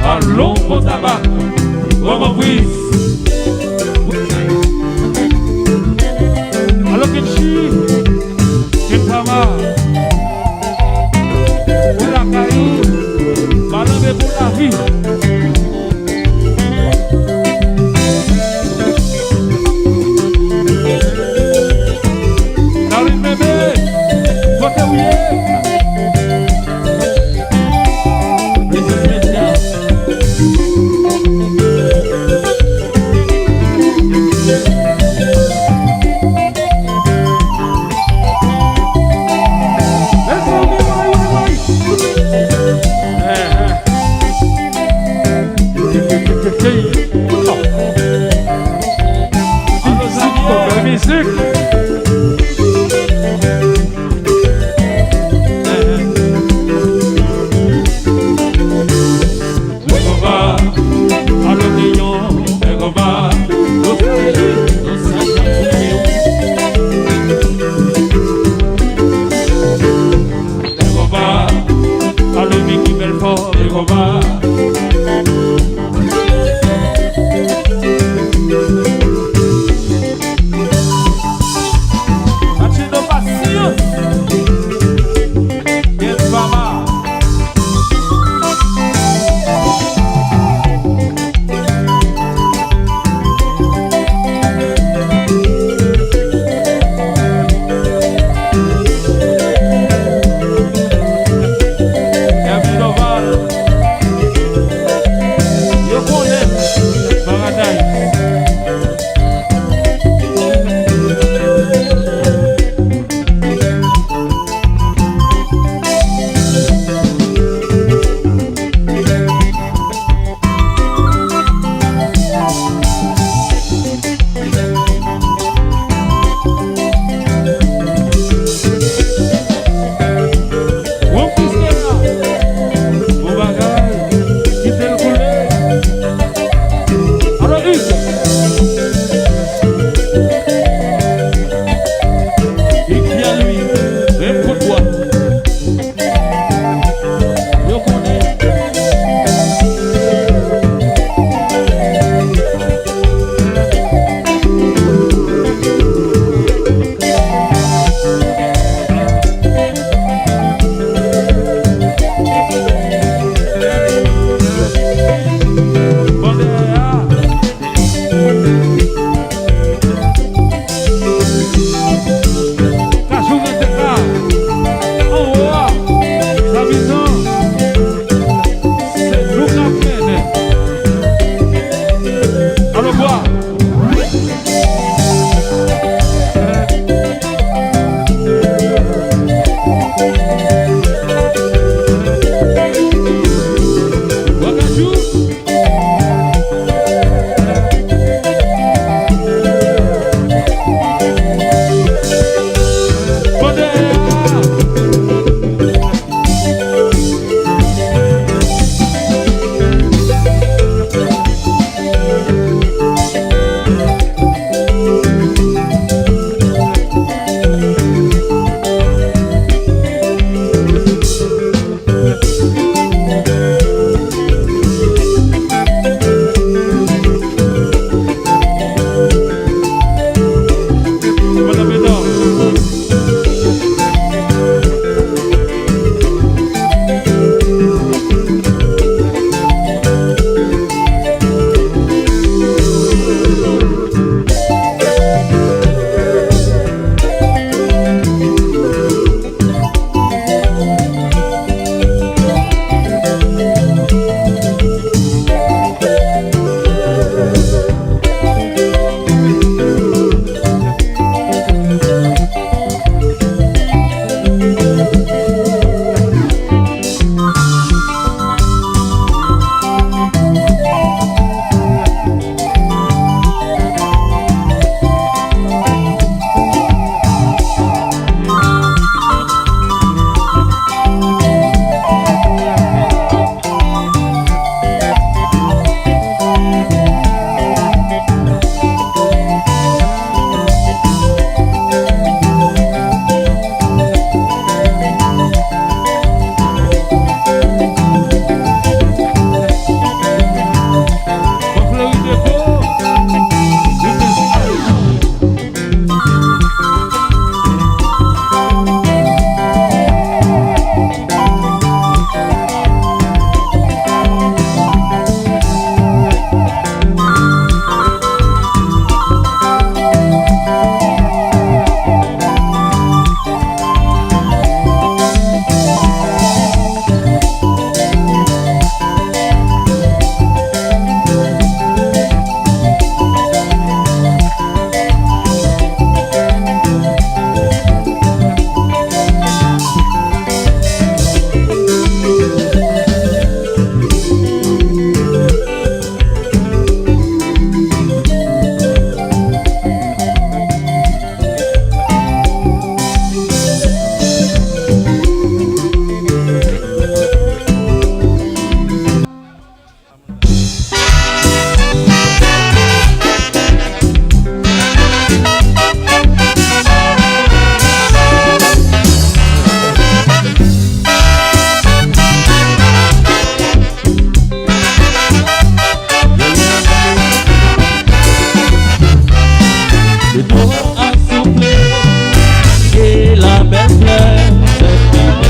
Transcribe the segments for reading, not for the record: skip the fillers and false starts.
Allons au tabac, comment puis alors que tu pas mal, pour la caillou, Bas-Limbe pour la vie. Darling bébé, faut te ouiller.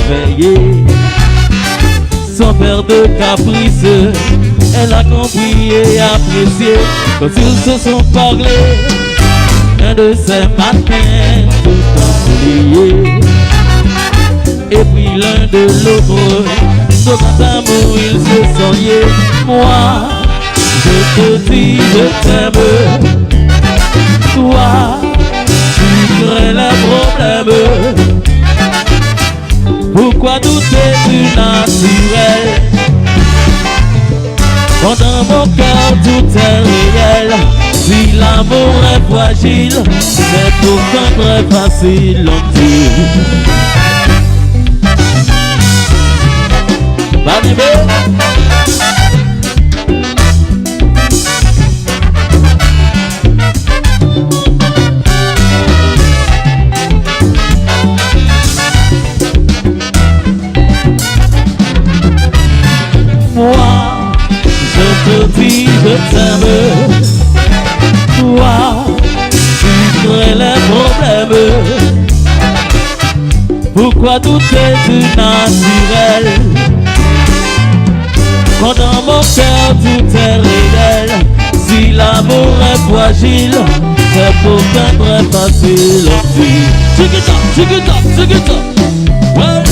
veiller. Sans faire de caprice, elle a compris et apprécié. Quand ils se sont parlé, un de ces matins, tout a oublié. Et puis l'un de l'autre, de grand amour ils se sont liés. Moi, je te dis je t'aime. Toi, tu crées les problèmes. Pourquoi douter du naturel? Quand dans mon cœur tout est réel. Si l'amour est fragile, c'est pourtant très facile, on dit. Bas-Limbe. Moi, je te dis je t'aime. Toi, tu crées les problèmes. Pourquoi douter du naturel? Quand dans mon cœur tout est réel. Si l'amour est fragile, c'est pourtant très facile, on dit. Check it up. Ouais.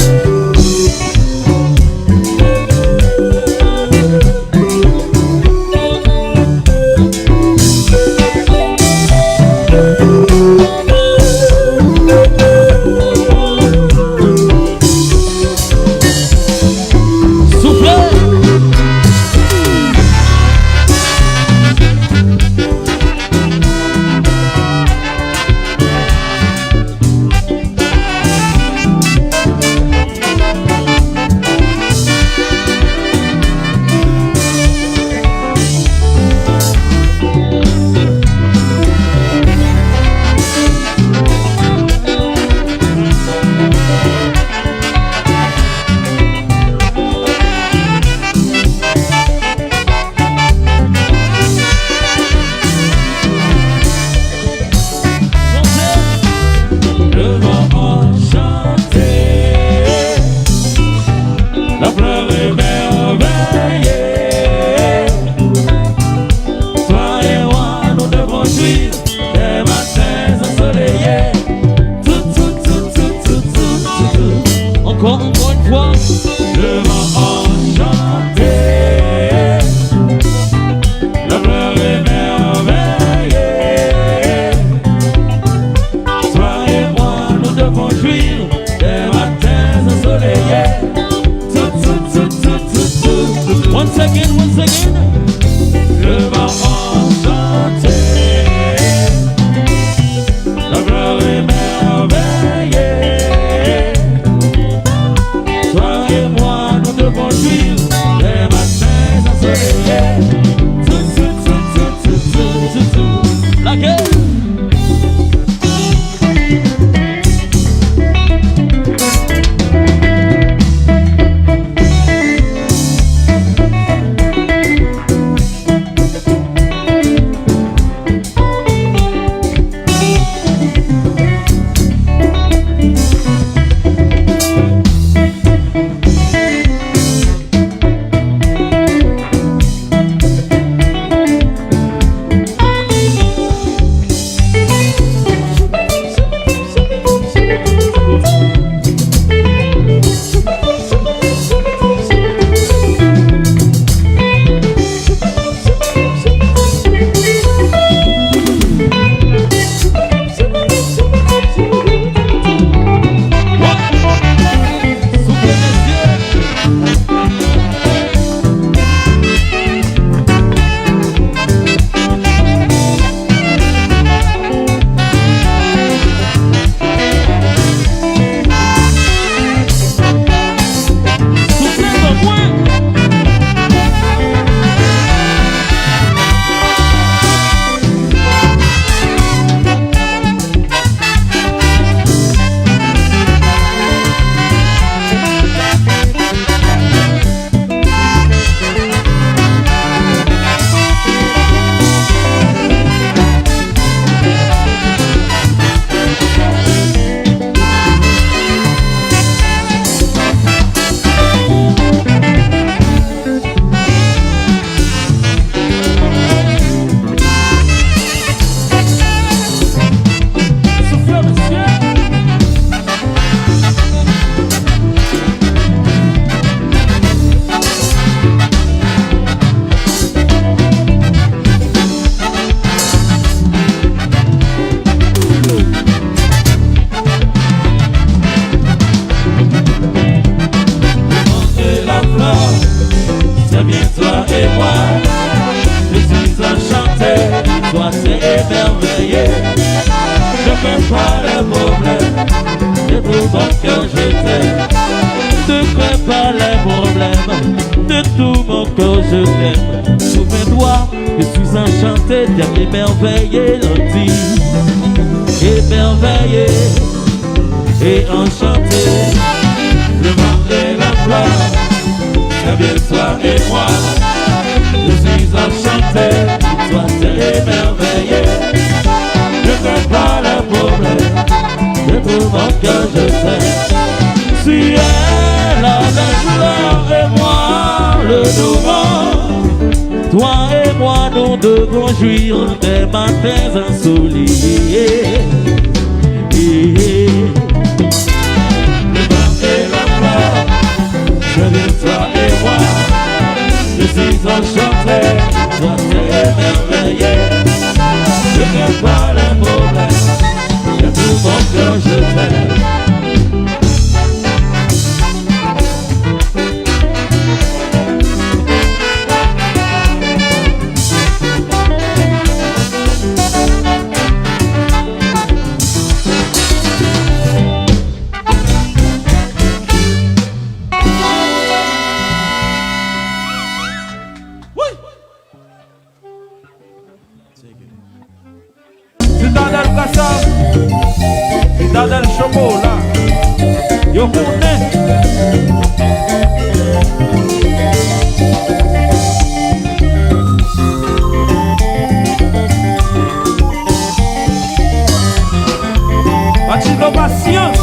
crains pas les problèmes, de tout mon cœur je t'aime. Ne crains pas les problèmes, de tout mon cœur je t'aime. Souviens-toi, je suis enchanté d'être émerveillé, lundi. Émerveillé et enchanté. Le vent et la flamme, c'est bien toi et moi. Je suis enchanté, toi t'es émerveillé. Ne crains pas le problème, de tout mon cœur je t'aime. Tu es la belle et moi le nouveau. Toi et moi nous devons jouir des matins ensoleillés. Le vent et la flamme, je viens toi et moi. Je suis enchanté, toi t'es émerveillé. Je ne crains pas le problème, de tout mon cœur je t'aime. Citadel chocolat, yo connais. Batido patience.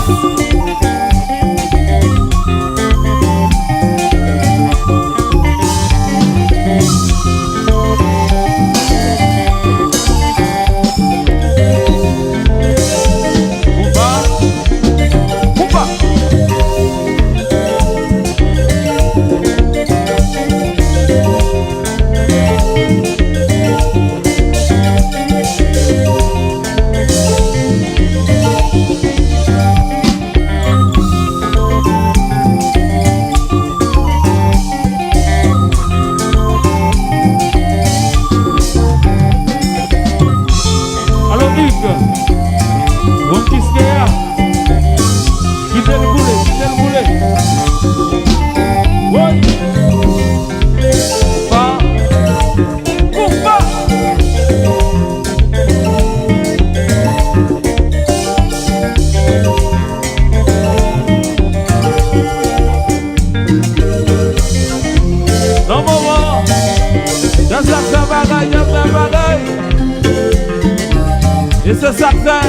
Et c'est ça que fait.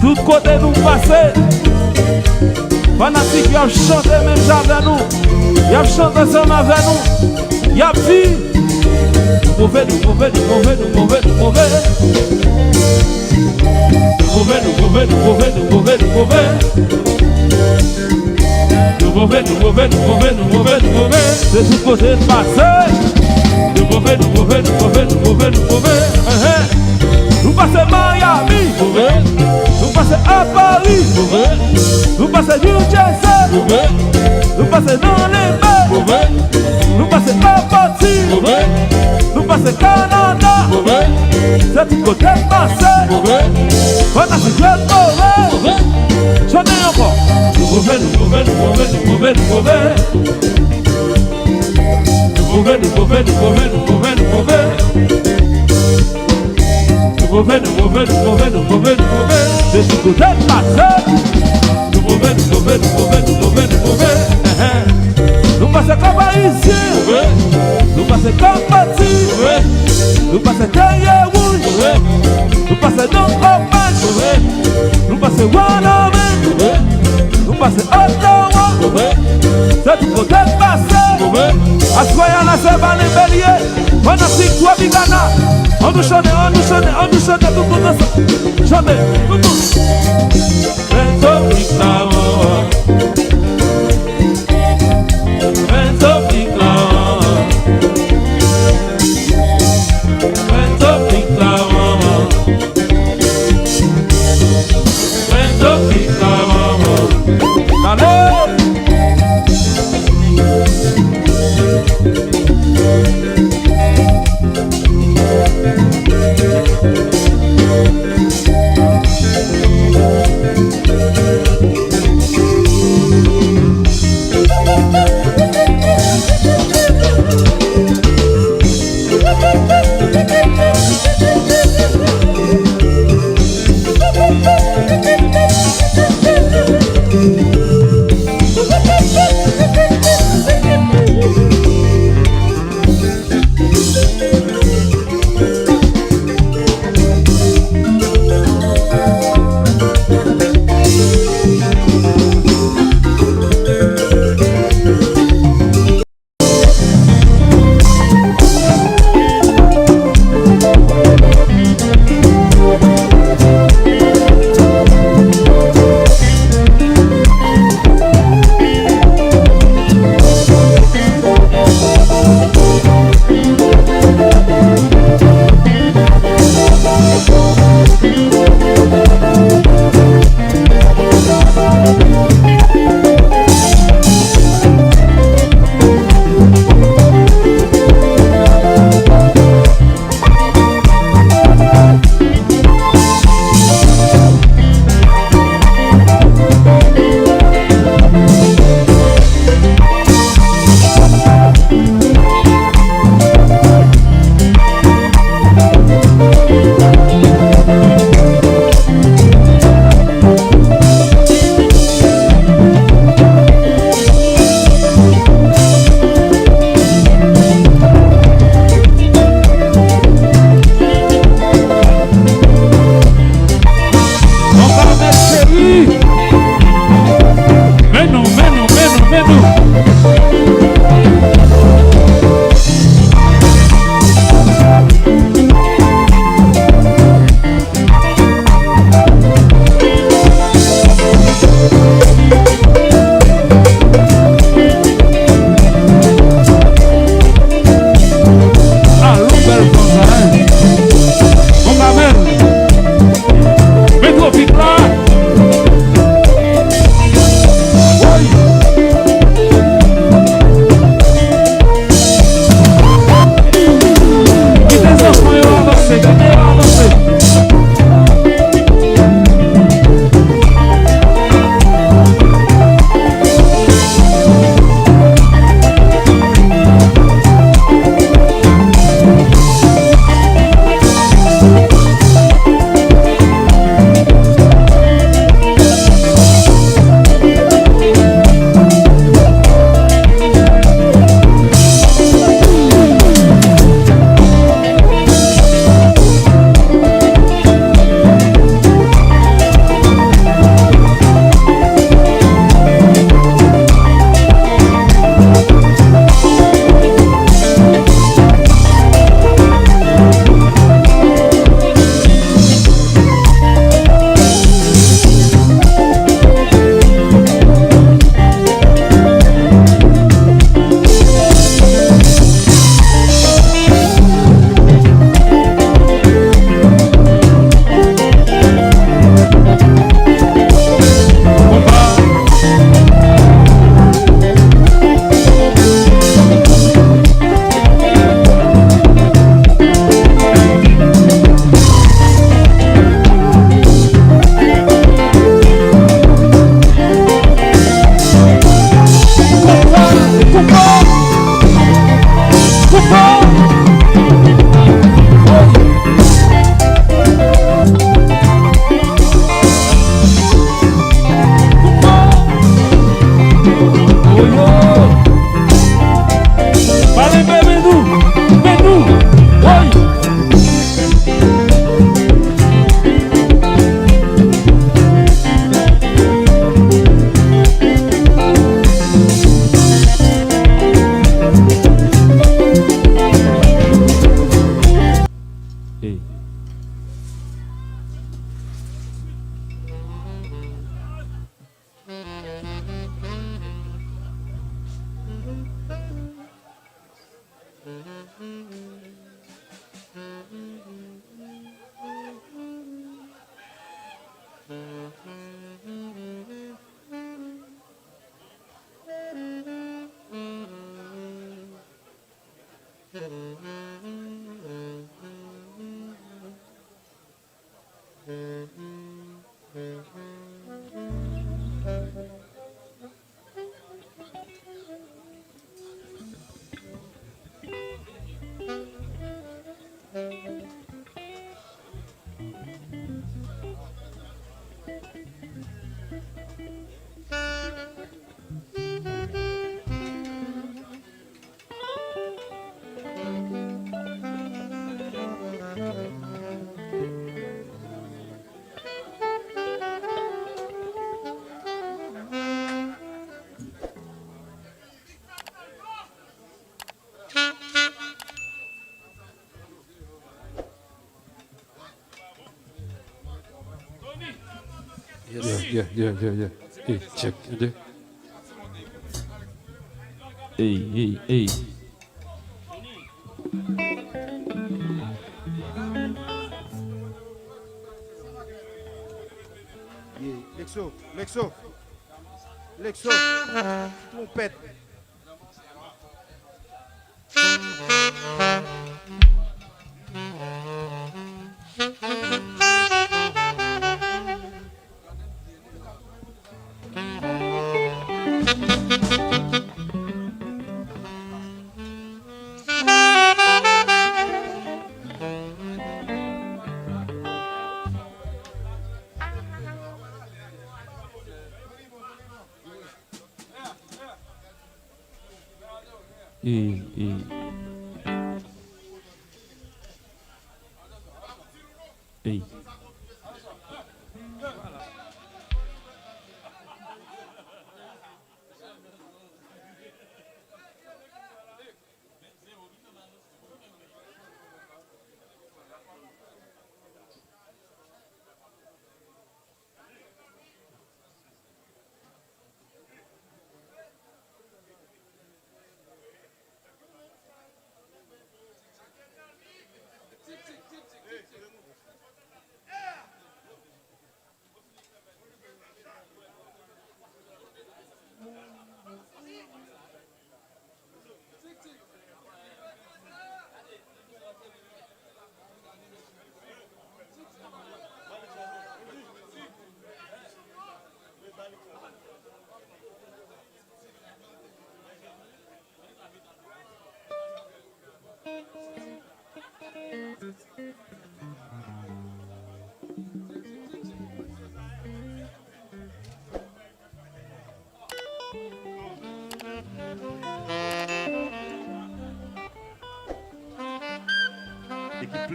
Tout côté nous passer. Fanatique, ils ont chanté même avec nous. Ils ont chanté ensemble avec nous. Ils ont dit mauvais, nous mauvais, nous mauvais, nous mauvais, nous mauvais. Nous mauvais, nous mauvais, nous mauvais, nous mauvais, nous mauvais. Nous mauvais, nous mauvais, nous mauvais, nous mauvais, nous mauvais. C'est tout côté de passer. Nous mauvais, nous mauvais, nous mauvais, nous mauvais, nous mauvais. Nous passons Miami, nous passons à Paris, nous passons New Jersey, nous passons dans les mers, nous passons à Paris, nous passons Canada, c'est tout côté passé, on a ce grand mauvais, j'en ai encore. Nous mauvais, nous mauvais, nous mauvais, nous mauvais, nous mauvais. Nous mauvais, nous mauvais, nous mauvais, nous mauvais, nous mauvais. Nous mauvais, nous mauvais, nous mauvais, nous mauvais, nous mauvais. C'est tout côté passé. Nous mauvais, nous mauvais, nous mauvais, nous mauvais, nous mauvais. Nous passons comme ici. Nous passons comme parti. Nous passons derrière rouge. Nous passons dans Orange. Nous passons Randevou-A. Nous passons Ottawa. C'est tout côté passé. Assoyons la Sébane et Bélier. On a six toi Bigana. On nous chante, on nous chante, on nous chante tout le monde. Chante, tout le Mais non, mais non, mais non, mais non. Yeah. Hey, check. Hey. Yeah. Lexo, trompette. Hey. Hey.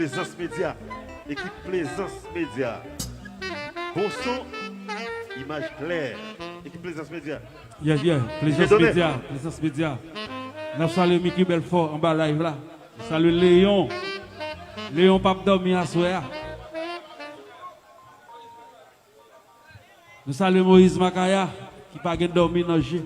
Plaisance Média. Équipe Plaisance Média. Bon son, image claire. Équipe Plaisance Média. Plaisance Média. Nous saluons Mickey Belfort en bas live là. Nous saluons Léon. Léon Pape dormi à soir. Nous saluons Moïse Makaya qui n'a pas dormi dans le jeu.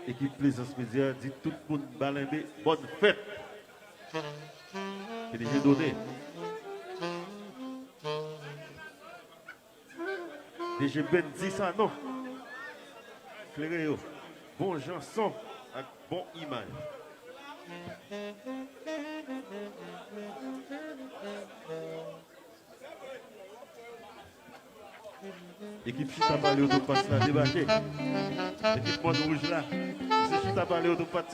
Équipe Plaisance Média dit tout le monde Bas-Limbe, bonne fête. C'est déjà donné. Déjà ben dit ça, non. Clairez, bon chanson, avec bon image. Équipe Chita Balé Autopass là, débarqué. Équipe Monde Rouge là, c'est Chita Balé Autopass.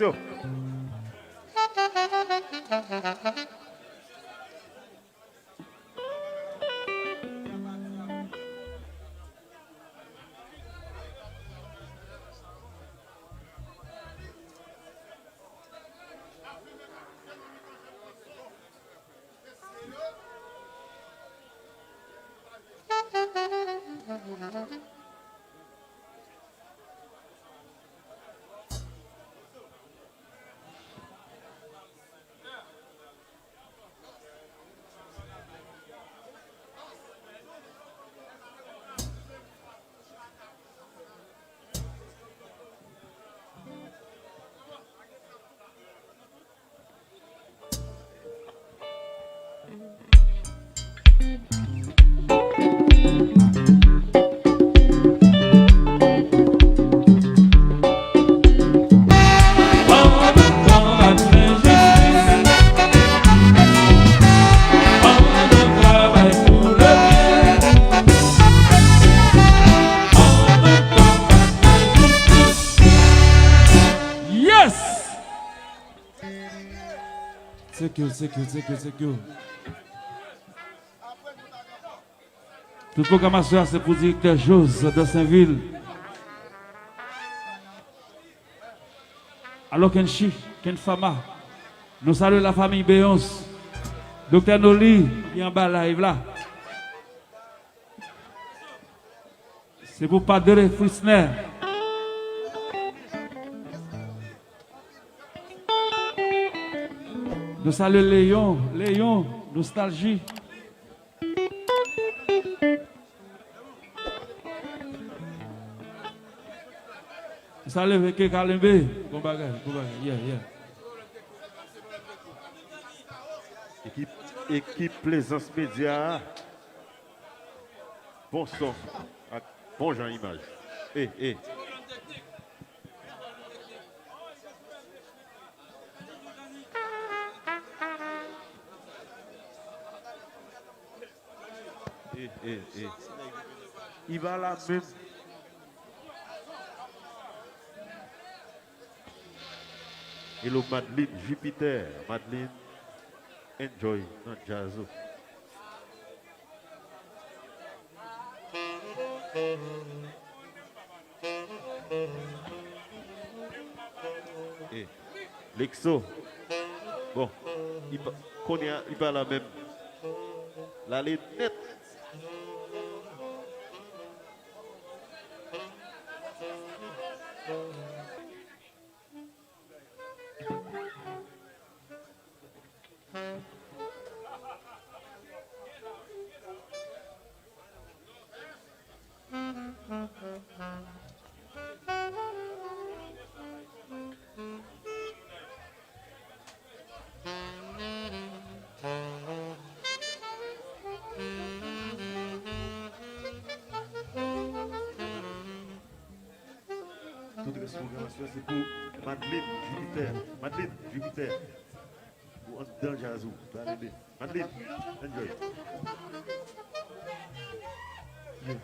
C'est que. Toute programmation, c'est pour directeur Jose de Saint-Ville. Alors Kenchi, Kenfama, nous saluons la famille Béons, Docteur Noli, qui est en bas live là. C'est pour Padre Frisner. Nous saluons Léon. Léon, nostalgie. Nous saluons K-DILAK. Bon bagage, yeah. Équipe Plaisance Média. Bon son. Bon genre image. Eh. Il va là même. Hello Madeleine, Jupiter. Madeleine, enjoy notre jazz. Lexo. Bon, il va la même. La ligne nette. Toute programmation, c'est pour Madeleine, Jupiter. Pour un dans Jazou. Madeleine, enjoy. Yeah.